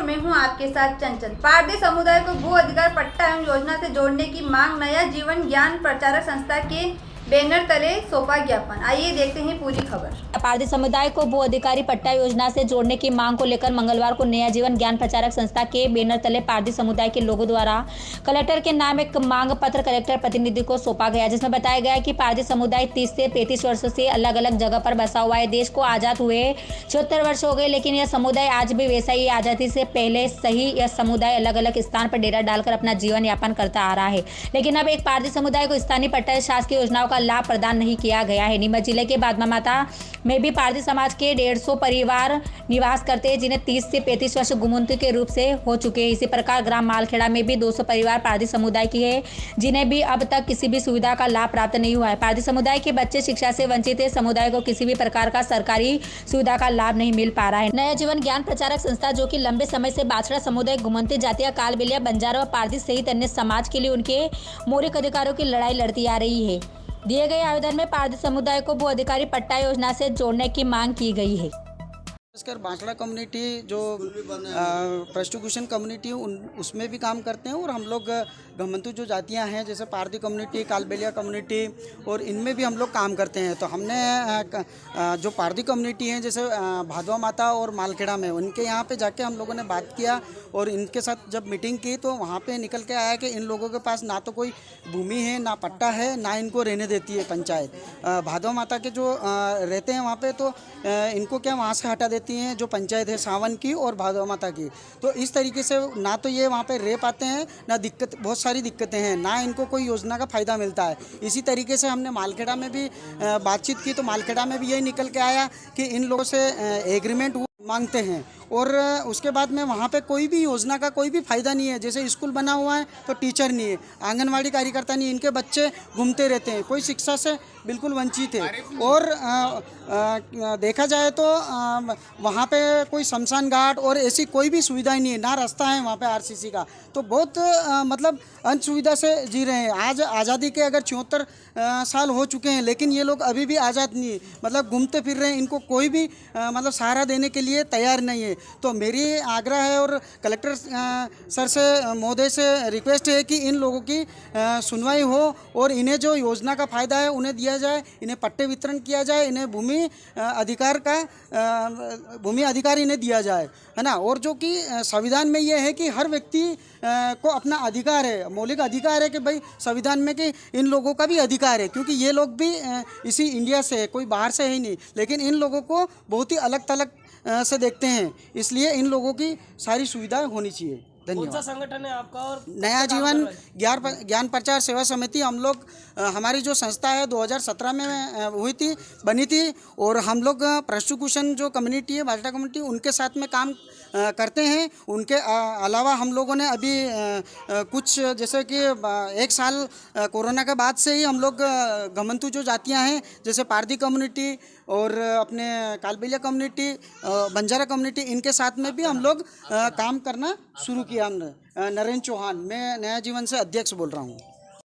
और मैं हूं आपके साथ चंचल। पारधी समुदाय को भू अधिकार पट्टा एवं योजना से जोड़ने की मांग नया जीवन ज्ञान प्रचारक संस्था के बैनर तले सौंपा ज्ञापन। आइए देखते हैं पूरी खबर। पारधी समुदाय को भू अधिकारी पट्टा योजना से जोड़ने की मांग को लेकर मंगलवार को नया जीवन ज्ञान प्रचारक संस्था के बैनर तले पारधी समुदाय के लोगों द्वारा कलेक्टर के नाम एक मांग पत्र कलेक्टर प्रतिनिधि को सौंपा गया, जिसमें बताया गया कि पारधी समुदाय 30 से 35 वर्षों से अलग अलग जगह पर बसा हुआ है। देश को आजाद हुए 76 वर्ष हो गए, लेकिन यह समुदाय आज भी वैसा ही आजादी से पहले सही यह समुदाय अलग अलग स्थान पर डेरा डालकर अपना जीवन यापन करता आ रहा है। लेकिन अब एक पारधी समुदाय को स्थानीय पट्टा शासकीय योजनाओं का लाभ प्रदान नहीं किया गया है। नीमच जिले के बादमा माता में भी पारधी समाज के 150 परिवार निवास करते हैं, जिन्हें 30 से 35 वर्ष गुमनाती के रूप से हो चुके हैं। इसी प्रकार ग्राम मालखेड़ा में भी 200 परिवार पारधी समुदाय की है, जिन्हें भी अब तक किसी भी सुविधा का लाभ प्राप्त नहीं हुआ है। पारधी समुदाय के बच्चे शिक्षा से वंचित है। समुदाय को किसी भी प्रकार का सरकारी सुविधा का लाभ नहीं मिल पा रहा है। नया जीवन ज्ञान प्रचारक संस्था, जो कि लंबे समय से बाछड़ा समुदाय, घुमंती जातिया, कालबेलिया, बंजारा और पारधी सहित अन्य समाज के लिए उनके मौलिक अधिकारों की लड़ाई लड़ती आ रही है। दिए गए आवेदन में पारधी समुदाय को भू अधिकारी पट्टा योजना से जोड़ने की मांग की गई है। खासकर बांसड़ा कम्युनिटी जो प्रोस्टिट्यूशन कम्युनिटी उसमें भी काम करते हैं, और हम लोग घुमंतू जो जातियां हैं जैसे पारधी कम्युनिटी, कालबेलिया कम्युनिटी, और इनमें भी हम लोग काम करते हैं। तो हमने जो पारधी कम्युनिटी हैं जैसे भादवा माता और मालखेड़ा में, उनके यहाँ पे जाके हम लोगों ने बात किया और इनके साथ जब मीटिंग की तो वहाँ पे निकल के आया कि इन लोगों के पास ना तो कोई भूमि है, ना पट्टा है, ना इनको रहने देती है पंचायत। भादवा माता के जो रहते हैं वहाँ पे, तो इनको क्या वहाँ से हटा देती हैं जो पंचायत है सावन की और भादवा माता की। तो इस तरीके से ना तो ये वहाँ पे रह पाते हैं, ना दिक्कत, बहुत सारी दिक्कतें हैं, ना इनको कोई योजना का फ़ायदा मिलता है। इसी तरीके से हमने मालखेड़ा में भी बातचीत की तो मालखेड़ा में भी यही निकल के आया कि इन लोगों से एग्रीमेंट मांगते हैं, और उसके बाद में वहाँ पे कोई भी योजना का कोई भी फ़ायदा नहीं है। जैसे स्कूल बना हुआ है तो टीचर नहीं है, आंगनवाड़ी कार्यकर्ता नहीं, इनके बच्चे घूमते रहते हैं, कोई शिक्षा से बिल्कुल वंचित है। और देखा जाए तो वहाँ पे कोई शमशान घाट और ऐसी कोई भी सुविधा नहीं है, ना रास्ता है वहाँ पे आरसीसी का। तो बहुत मतलब अनसुविधा से जी रहे हैं। आज आज़ादी के अगर 74 साल हो चुके हैं, लेकिन ये लोग अभी भी आज़ाद नहीं है, मतलब घूमते फिर रहे हैं। इनको कोई भी मतलब सहारा देने के लिए तैयार नहीं है। तो मेरी आग्रह है और कलेक्टर सर से, महोदय से रिक्वेस्ट है कि इन लोगों की सुनवाई हो और इन्हें जो योजना का फ़ायदा है उन्हें दिया जाए, इन्हें पट्टे वितरण किया जाए, इन्हें भूमि अधिकार इन्हें दिया जाए, है ना। और जो कि संविधान में ये है कि हर व्यक्ति को अपना अधिकार है, मौलिक अधिकार है कि भाई संविधान में कि इन लोगों का भी अधिकार है, क्योंकि ये लोग भी इसी इंडिया से है, कोई बाहर से है ही नहीं, लेकिन इन लोगों को बहुत ही अलग थलग से देखते हैं। इसलिए इन लोगों की सारी सुविधाएं होनी चाहिए। धन्यवाद। कौन सा संगठन है आपका? और नया जीवन ज्ञान प्रचार सेवा समिति, हम लोग हमारी जो संस्था है 2017 में हुई थी, बनी थी, और हम लोग प्रोस्टिट्यूशन जो कम्युनिटी है, बाजटा कम्युनिटी, उनके साथ में काम करते हैं। उनके अलावा हम लोगों ने अभी कुछ जैसे कि 1 साल कोरोना के बाद से ही हम लोग घुमंतू जो जातियां हैं जैसे पारधी कम्युनिटी और अपने कालबेलिया कम्युनिटी, बंजारा कम्युनिटी, इनके साथ में भी हम लोग काम करना शुरू किया हमने। नरेंद्र चौहान, मैं नया जीवन से अध्यक्ष बोल रहा हूँ।